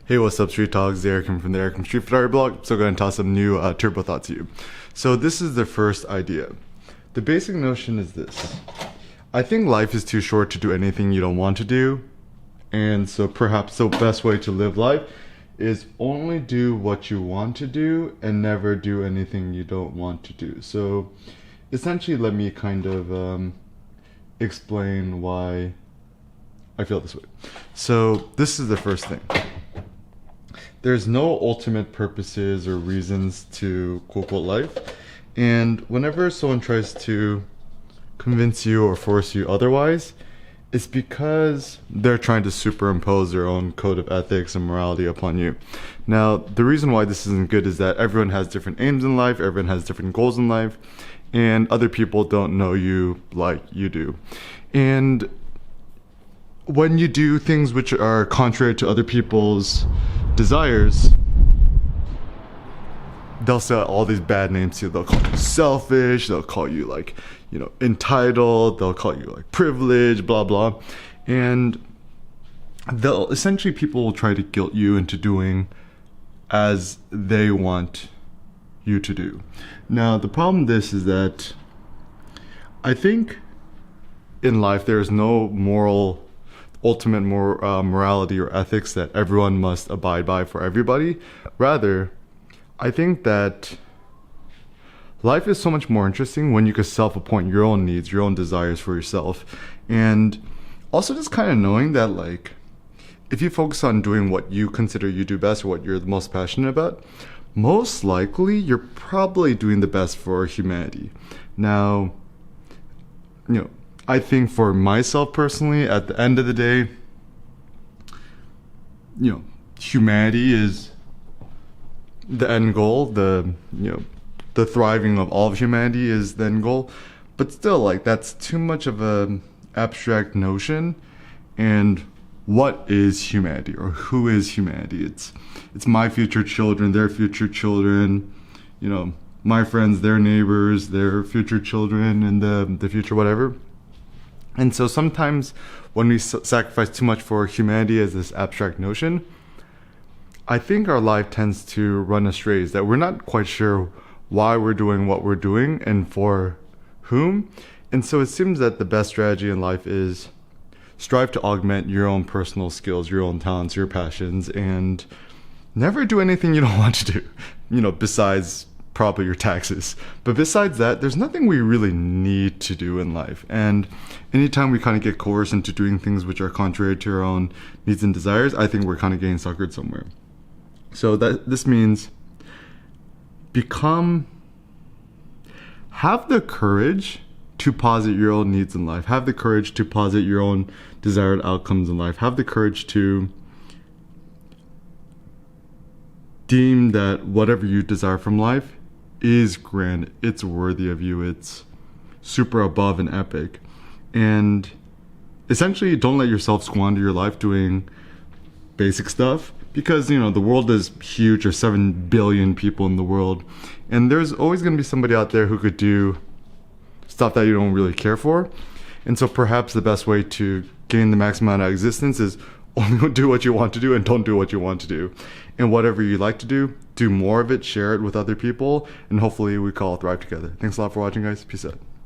Hey, what's up, Street Talks? Eric from the Eric from Street Photography blog. So, going to toss some new turbo thoughts to you. So, this is the first idea. The basic notion is this: I think life is too short to do anything you don't want to do, and so perhaps the best way to live life is only do what you want to do and never do anything you don't want to do. So, essentially, let me kind of explain why I feel this way. So, this is the first thing. There's no ultimate purposes or reasons to quote unquote life. And whenever someone tries to convince you or force you otherwise, it's because they're trying to superimpose their own code of ethics and morality upon you. Now, the reason why this isn't good is that everyone has different aims in life, everyone has different goals in life, and other people don't know you like you do. And when you do things which are contrary to other people's desires, they'll say all these bad names to you. They'll call you selfish, they'll call you entitled, they'll call you privileged, blah blah. And they'll essentially, people will try to guilt you into doing as they want you to do. Now, the problem with this is that I think in life there is no ultimate morality or ethics that everyone must abide by for everybody. Rather, I think that life is so much more interesting when you can self-appoint your own needs, your own desires for yourself. And also just kind of knowing that if you focus on doing what you consider you do best or what you're the most passionate about, most likely you're probably doing the best for humanity. Now, I think for myself personally, at the end of the day, humanity is the end goal. The thriving of all of humanity is the end goal. But still, that's too much of an abstract notion. And what is humanity, or who is humanity? It's my future children, their future children, my friends, their neighbors, their future children, and the future whatever. And so sometimes when we sacrifice too much for humanity as this abstract notion, I think our life tends to run astray, is that we're not quite sure why we're doing what we're doing and for whom. And so it seems that the best strategy in life is strive to augment your own personal skills, your own talents, your passions, and never do anything you don't want to do, besides probably your taxes. But besides that, there's nothing we really need to do in life. And anytime we kind of get coerced into doing things which are contrary to our own needs and desires, I think we're kind of getting suckered somewhere. So this means have the courage to posit your own needs in life. Have the courage to posit your own desired outcomes in life. Have the courage to deem that whatever you desire from life is grand, it's worthy of you, it's super above and epic. And essentially, don't let yourself squander your life doing basic stuff, because the world is huge. There's 7 billion people in the world, and there's always going to be somebody out there who could do stuff that you don't really care for. And so perhaps the best way to gain the maximum amount of existence is only do what you want to do and don't do what you want to do. And whatever you like to do more of it, share it with other people, and hopefully we can all thrive together. Thanks a lot for watching, guys. Peace out.